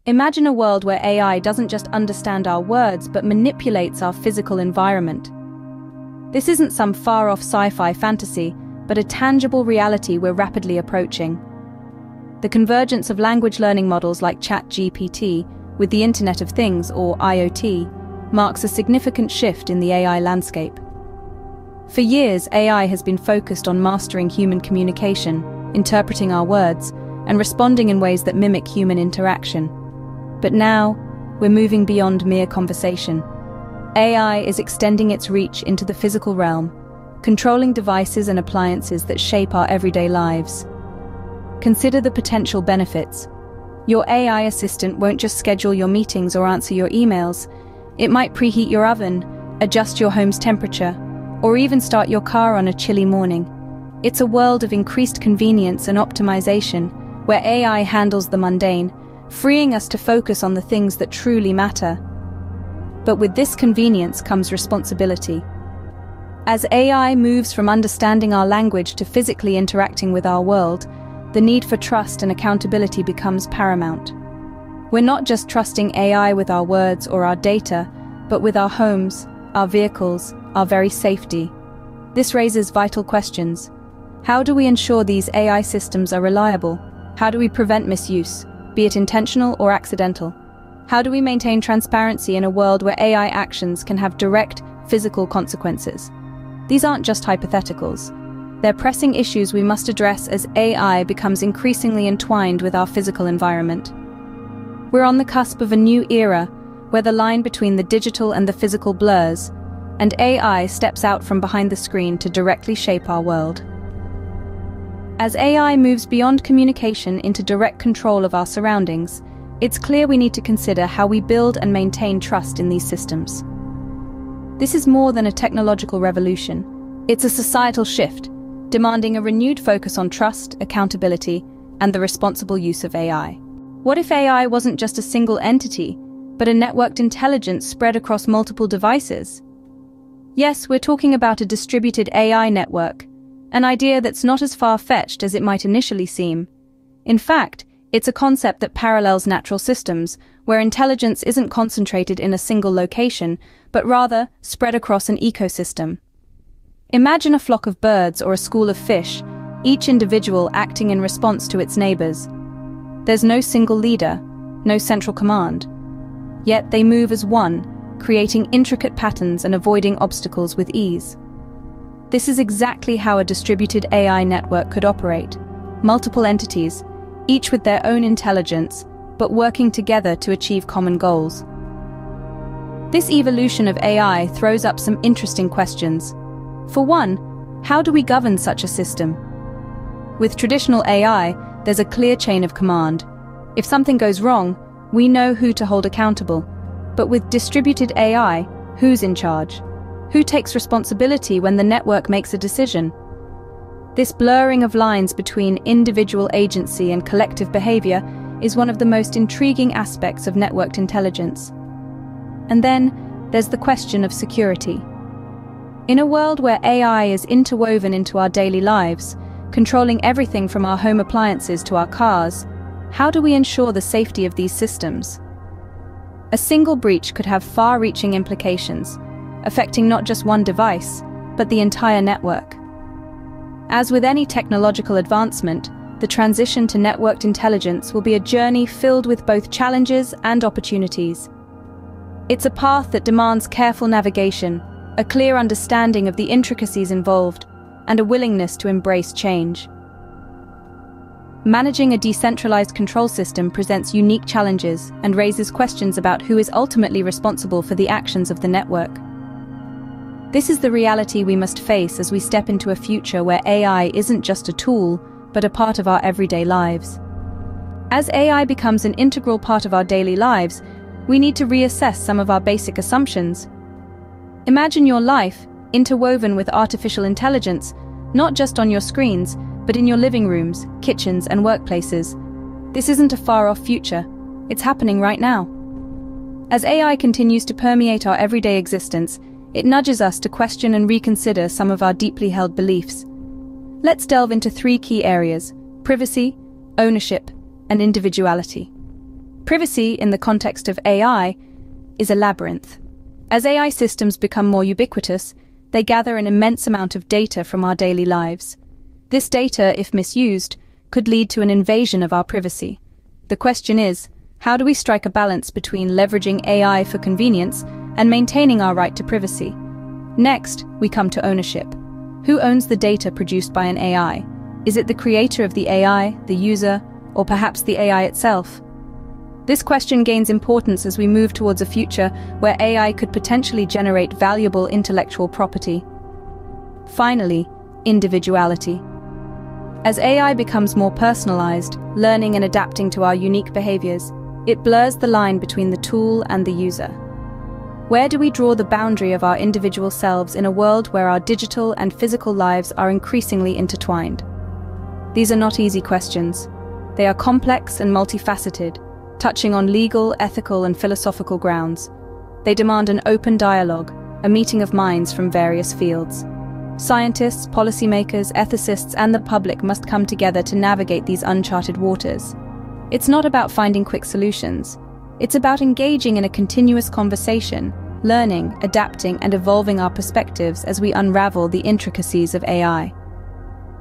Imagine a world where AI doesn't just understand our words but manipulates our physical environment. This isn't some far-off sci-fi fantasy, but a tangible reality we're rapidly approaching. The convergence of language learning models like ChatGPT with the Internet of Things, or IoT, marks a significant shift in the AI landscape. For years, AI has been focused on mastering human communication, interpreting our words, and responding in ways that mimic human interaction. But now, we're moving beyond mere conversation. AI is extending its reach into the physical realm, controlling devices and appliances that shape our everyday lives. Consider the potential benefits. Your AI assistant won't just schedule your meetings or answer your emails. It might preheat your oven, adjust your home's temperature, or even start your car on a chilly morning. It's a world of increased convenience and optimization, where AI handles the mundane, freeing us to focus on the things that truly matter. But with this convenience comes responsibility. As AI moves from understanding our language to physically interacting with our world, the need for trust and accountability becomes paramount. We're not just trusting AI with our words or our data, but with our homes, our vehicles, our very safety. This raises vital questions. How do we ensure these AI systems are reliable? How do we prevent misuse, be it intentional or accidental? How do we maintain transparency in a world where AI actions can have direct, physical consequences? These aren't just hypotheticals. They're pressing issues we must address as AI becomes increasingly entwined with our physical environment. We're on the cusp of a new era where the line between the digital and the physical blurs, and AI steps out from behind the screen to directly shape our world. As AI moves beyond communication into direct control of our surroundings, it's clear we need to consider how we build and maintain trust in these systems. This is more than a technological revolution. It's a societal shift, demanding a renewed focus on trust, accountability, and the responsible use of AI. What if AI wasn't just a single entity, but a networked intelligence spread across multiple devices? Yes, we're talking about a distributed AI network, an idea that's not as far-fetched as it might initially seem. In fact, it's a concept that parallels natural systems, where intelligence isn't concentrated in a single location, but rather spread across an ecosystem. Imagine a flock of birds or a school of fish, each individual acting in response to its neighbors. There's no single leader, no central command. Yet they move as one, creating intricate patterns and avoiding obstacles with ease. This is exactly how a distributed AI network could operate. Multiple entities, each with their own intelligence, but working together to achieve common goals. This evolution of AI throws up some interesting questions. For one, how do we govern such a system? With traditional AI, there's a clear chain of command. If something goes wrong, we know who to hold accountable. But with distributed AI, who's in charge? Who takes responsibility when the network makes a decision? This blurring of lines between individual agency and collective behavior is one of the most intriguing aspects of networked intelligence. And then, there's the question of security. In a world where AI is interwoven into our daily lives, controlling everything from our home appliances to our cars, how do we ensure the safety of these systems? A single breach could have far-reaching implications, affecting not just one device, but the entire network. As with any technological advancement, the transition to networked intelligence will be a journey filled with both challenges and opportunities. It's a path that demands careful navigation, a clear understanding of the intricacies involved, and a willingness to embrace change. Managing a decentralized control system presents unique challenges and raises questions about who is ultimately responsible for the actions of the network. This is the reality we must face as we step into a future where AI isn't just a tool, but a part of our everyday lives. As AI becomes an integral part of our daily lives, we need to reassess some of our basic assumptions. Imagine your life interwoven with artificial intelligence, not just on your screens, but in your living rooms, kitchens, and workplaces. This isn't a far-off future. It's happening right now. As AI continues to permeate our everyday existence, it nudges us to question and reconsider some of our deeply held beliefs. Let's delve into three key areas: privacy, ownership, and individuality. Privacy, in the context of AI, is a labyrinth. As AI systems become more ubiquitous, they gather an immense amount of data from our daily lives. This data, if misused, could lead to an invasion of our privacy. The question is, how do we strike a balance between leveraging AI for convenience and maintaining our right to privacy? Next, we come to ownership. Who owns the data produced by an AI? Is it the creator of the AI, the user, or perhaps the AI itself? This question gains importance as we move towards a future where AI could potentially generate valuable intellectual property. Finally, individuality. As AI becomes more personalized, learning and adapting to our unique behaviors, it blurs the line between the tool and the user. Where do we draw the boundary of our individual selves in a world where our digital and physical lives are increasingly intertwined? These are not easy questions. They are complex and multifaceted, touching on legal, ethical, and philosophical grounds. They demand an open dialogue, a meeting of minds from various fields. Scientists, policymakers, ethicists, and the public must come together to navigate these uncharted waters. It's not about finding quick solutions. It's about engaging in a continuous conversation, learning, adapting, and evolving our perspectives as we unravel the intricacies of AI.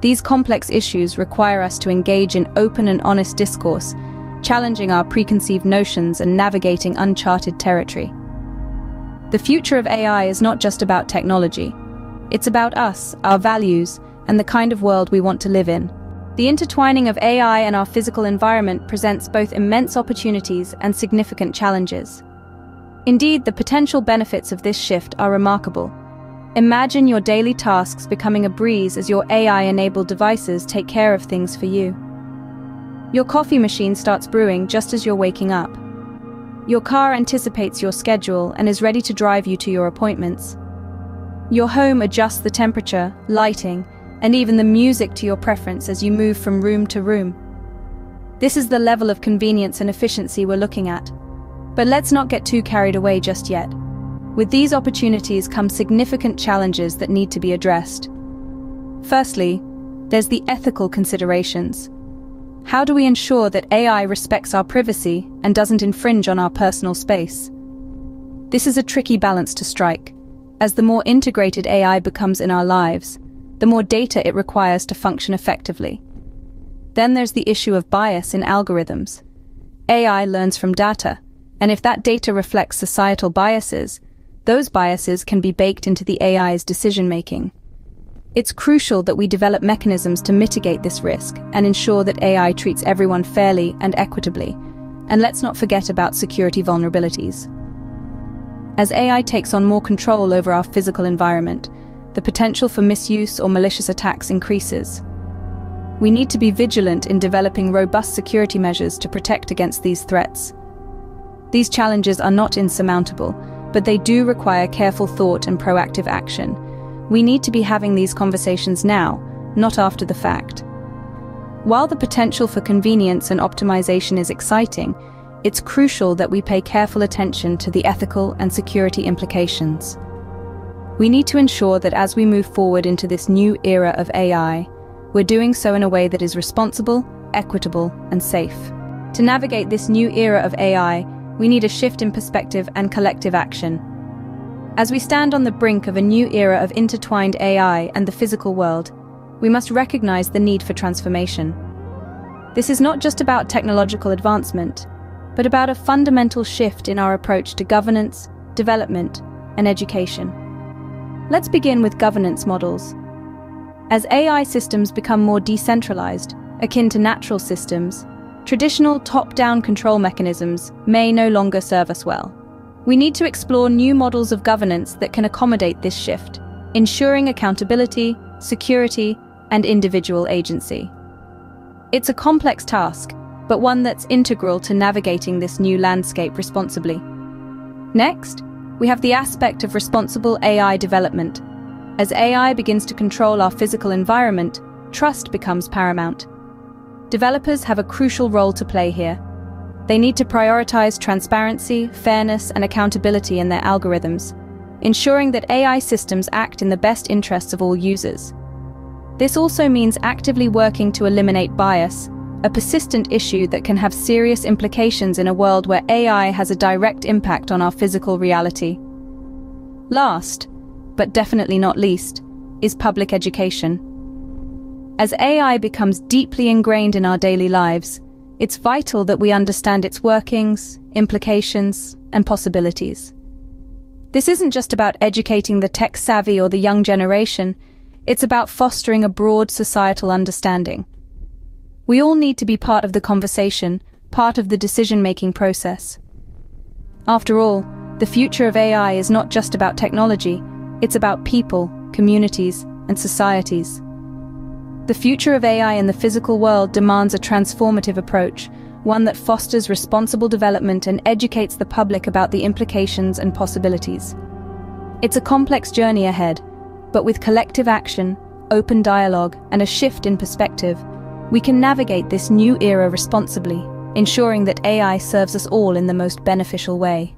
These complex issues require us to engage in open and honest discourse, challenging our preconceived notions and navigating uncharted territory. The future of AI is not just about technology. It's about us, our values, and the kind of world we want to live in. The intertwining of AI and our physical environment presents both immense opportunities and significant challenges. Indeed, the potential benefits of this shift are remarkable. Imagine your daily tasks becoming a breeze as your AI-enabled devices take care of things for you. Your coffee machine starts brewing just as you're waking up. Your car anticipates your schedule and is ready to drive you to your appointments. Your home adjusts the temperature, lighting, and even the music to your preference as you move from room to room. This is the level of convenience and efficiency we're looking at. But let's not get too carried away just yet. With these opportunities come significant challenges that need to be addressed. Firstly, there's the ethical considerations. How do we ensure that AI respects our privacy and doesn't infringe on our personal space? This is a tricky balance to strike. As the more integrated AI becomes in our lives, the more data it requires to function effectively. Then there's the issue of bias in algorithms. AI learns from data, and if that data reflects societal biases, those biases can be baked into the AI's decision-making. It's crucial that we develop mechanisms to mitigate this risk and ensure that AI treats everyone fairly and equitably. And let's not forget about security vulnerabilities. As AI takes on more control over our physical environment, the potential for misuse or malicious attacks increases. We need to be vigilant in developing robust security measures to protect against these threats. These challenges are not insurmountable, but they do require careful thought and proactive action. We need to be having these conversations now, not after the fact. While the potential for convenience and optimization is exciting, it's crucial that we pay careful attention to the ethical and security implications. We need to ensure that as we move forward into this new era of AI, we're doing so in a way that is responsible, equitable, and safe. To navigate this new era of AI, we need a shift in perspective and collective action. As we stand on the brink of a new era of intertwined AI and the physical world, we must recognize the need for transformation. This is not just about technological advancement, but about a fundamental shift in our approach to governance, development, and education. Let's begin with governance models. As AI systems become more decentralized, akin to natural systems, traditional top-down control mechanisms may no longer serve us well. We need to explore new models of governance that can accommodate this shift, ensuring accountability, security, and individual agency. It's a complex task, but one that's integral to navigating this new landscape responsibly. Next, we have the aspect of responsible AI development. As AI begins to control our physical environment, trust becomes paramount. Developers have a crucial role to play here. They need to prioritize transparency, fairness, and accountability in their algorithms, ensuring that AI systems act in the best interests of all users. This also means actively working to eliminate bias, a persistent issue that can have serious implications in a world where AI has a direct impact on our physical reality. Last, but definitely not least, is public education. As AI becomes deeply ingrained in our daily lives, it's vital that we understand its workings, implications, and possibilities. This isn't just about educating the tech-savvy or the young generation, it's about fostering a broad societal understanding. We all need to be part of the conversation, part of the decision-making process. After all, the future of AI is not just about technology, it's about people, communities, and societies. The future of AI in the physical world demands a transformative approach, one that fosters responsible development and educates the public about the implications and possibilities. It's a complex journey ahead, but with collective action, open dialogue, and a shift in perspective, we can navigate this new era responsibly, ensuring that AI serves us all in the most beneficial way.